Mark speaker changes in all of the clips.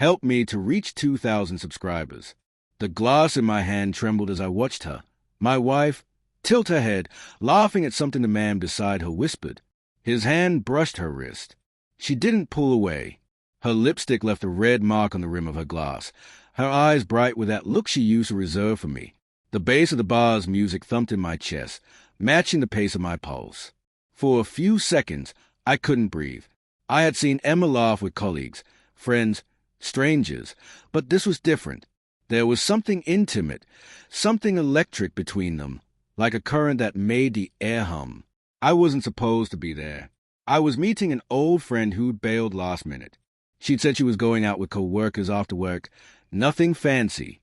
Speaker 1: helped me to reach 2,000 subscribers. The glass in my hand trembled as I watched her. My wife, tilt her head, laughing at something the man beside her whispered. His hand brushed her wrist. She didn't pull away. Her lipstick left a red mark on the rim of her glass, her eyes bright with that look she used to reserve for me. The bass of the bar's music thumped in my chest, matching the pace of my pulse. For a few seconds, I couldn't breathe. I had seen Emma laugh with colleagues, friends, strangers, but this was different. There was something intimate, something electric between them, like a current that made the air hum. I wasn't supposed to be there. I was meeting an old friend who'd bailed last minute. She'd said she was going out with co-workers after work. Nothing fancy.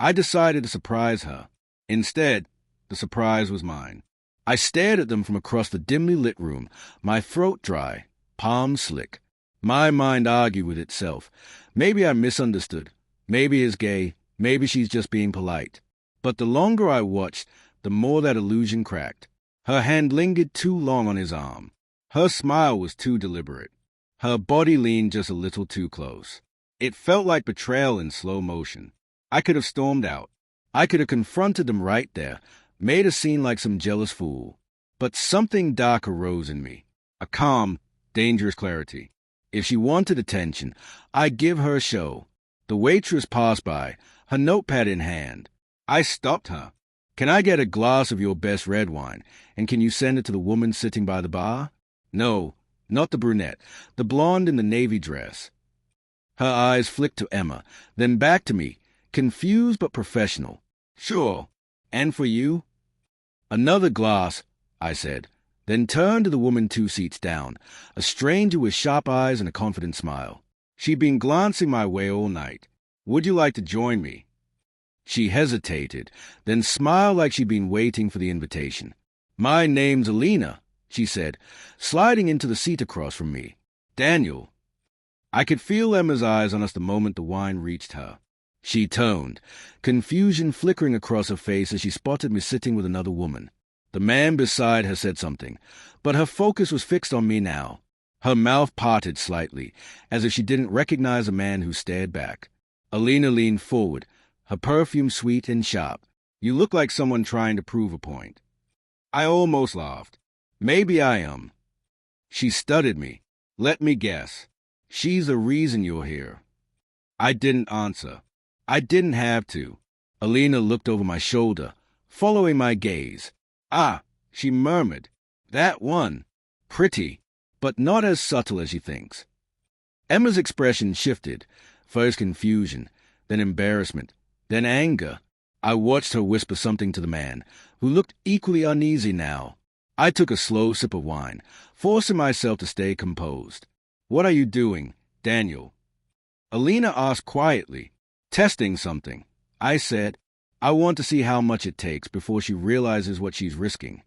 Speaker 1: I decided to surprise her. Instead, the surprise was mine. I stared at them from across the dimly lit room, my throat dry, palms slick. My mind argued with itself. Maybe I misunderstood. Maybe it's gay. Maybe she's just being polite. But the longer I watched, the more that illusion cracked. Her hand lingered too long on his arm. Her smile was too deliberate. Her body leaned just a little too close. It felt like betrayal in slow motion. I could have stormed out. I could have confronted them right there, made a scene like some jealous fool. But something dark arose in me. A calm, dangerous clarity. If she wanted attention, I'd give her a show. The waitress passed by, her notepad in hand. I stopped her. Can I get a glass of your best red wine, and can you send it to the woman sitting by the bar? No, not the brunette, the blonde in the navy dress. Her eyes flicked to Emma, then back to me, confused but professional. Sure. And for you? Another glass, I said, then turned to the woman 2 seats down, a stranger with sharp eyes and a confident smile. She'd been glancing my way all night. Would you like to join me? She hesitated, then smiled like she'd been waiting for the invitation. My name's Alina, she said, sliding into the seat across from me. Daniel. I could feel Emma's eyes on us the moment the wine reached her. She toned, confusion flickering across her face as she spotted me sitting with another woman. The man beside her said something, but her focus was fixed on me now. Her mouth parted slightly, as if she didn't recognize a man who stared back. Alina leaned forward, her perfume sweet and sharp. You look like someone trying to prove a point. I almost laughed. Maybe I am. She studied me. Let me guess. She's the reason you're here. I didn't answer. I didn't have to. Alina looked over my shoulder, following my gaze. Ah, she murmured. That one. Pretty, but not as subtle as she thinks. Emma's expression shifted, first confusion, then embarrassment, then anger. I watched her whisper something to the man, who looked equally uneasy now. I took a slow sip of wine, forcing myself to stay composed. What are you doing, Daniel? Alina asked quietly. Testing something. I said, I want to see how much it takes before she realizes what she's risking.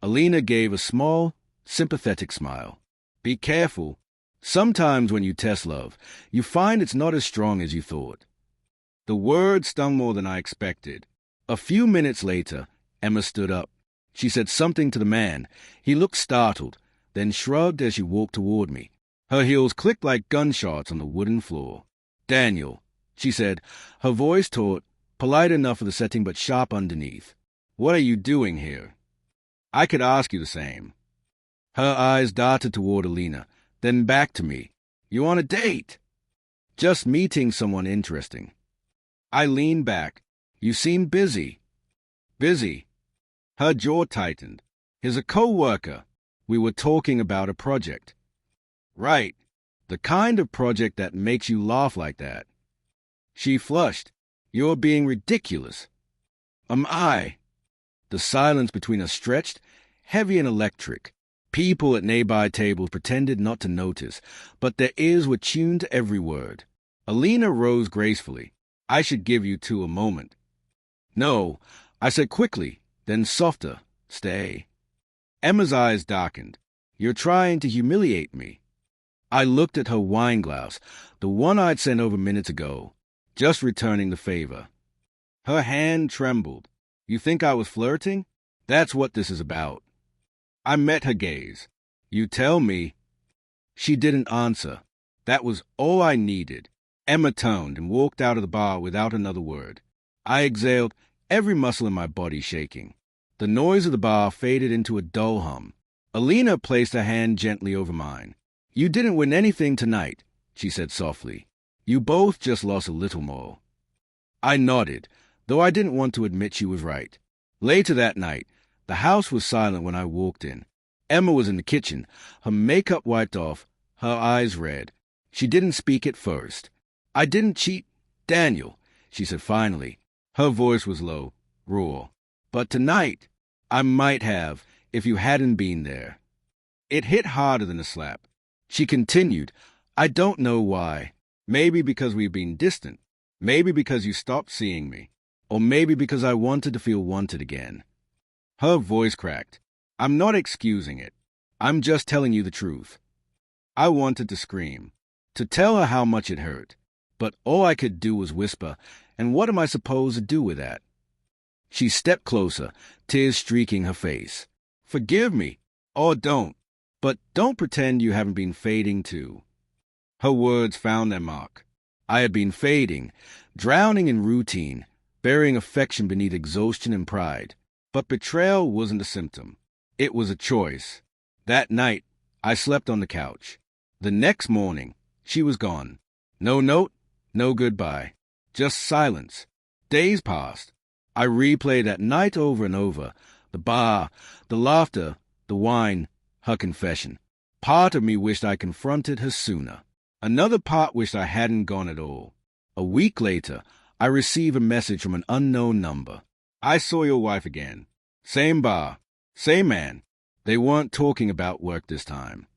Speaker 1: Alina gave a small, sympathetic smile. Be careful. Sometimes when you test love, you find it's not as strong as you thought. The word stung more than I expected. A few minutes later, Emma stood up. She said something to the man. He looked startled, then shrugged as she walked toward me. Her heels clicked like gunshots on the wooden floor. Daniel, she said, her voice taut, polite enough for the setting but sharp underneath. What are you doing here? I could ask you the same. Her eyes darted toward Alina, then back to me. You on a date? Just meeting someone interesting. I leaned back. You seem busy. Busy. Her jaw tightened. He's a co-worker. We were talking about a project. Right. The kind of project that makes you laugh like that. She flushed. You're being ridiculous. Am I? The silence between us stretched, heavy and electric. People at nearby tables pretended not to notice, but their ears were tuned to every word. Alina rose gracefully. I should give you two a moment. No, I said quickly, then softer. Stay. Emma's eyes darkened. You're trying to humiliate me. I looked at her wine glass, the one I'd sent over minutes ago, just returning the favor. Her hand trembled. You think I was flirting? That's what this is about. I met her gaze. You tell me. She didn't answer. That was all I needed. Emma turned and walked out of the bar without another word. I exhaled, every muscle in my body shaking. The noise of the bar faded into a dull hum. Alina placed her hand gently over mine. "You didn't win anything tonight," she said softly. "You both just lost a little more." I nodded, though I didn't want to admit she was right. Later that night, the house was silent when I walked in. Emma was in the kitchen, her makeup wiped off, her eyes red. She didn't speak at first. "I didn't cheat, Daniel," she said finally. Her voice was low, raw. "But tonight, I might have, if you hadn't been there." It hit harder than a slap. She continued, "I don't know why. Maybe because we've been distant. Maybe because you stopped seeing me. Or maybe because I wanted to feel wanted again." Her voice cracked. "I'm not excusing it. I'm just telling you the truth." I wanted to scream, to tell her how much it hurt. But all I could do was whisper, and what am I supposed to do with that? She stepped closer, tears streaking her face. "Forgive me, or don't. But don't pretend you haven't been fading too." Her words found their mark. I had been fading, drowning in routine, burying affection beneath exhaustion and pride. But betrayal wasn't a symptom. It was a choice. That night, I slept on the couch. The next morning, she was gone. No note, no goodbye. Just silence. Days passed. I replayed that night over and over. The bar, the laughter, the wine, her confession. Part of me wished I confronted her sooner. Another part wished I hadn't gone at all. A week later, I received a message from an unknown number. "I saw your wife again. Same bar, same man. They weren't talking about work this time."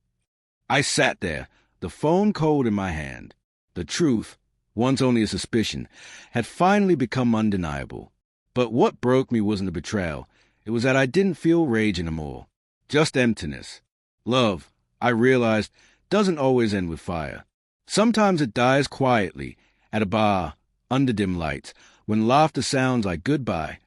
Speaker 1: I sat there, the phone cold in my hand. The truth, once only a suspicion, had finally become undeniable. But what broke me wasn't the betrayal. It was that I didn't feel rage anymore. Just emptiness. Love, I realized, doesn't always end with fire. Sometimes it dies quietly, at a bar, under dim lights, when laughter sounds like goodbye,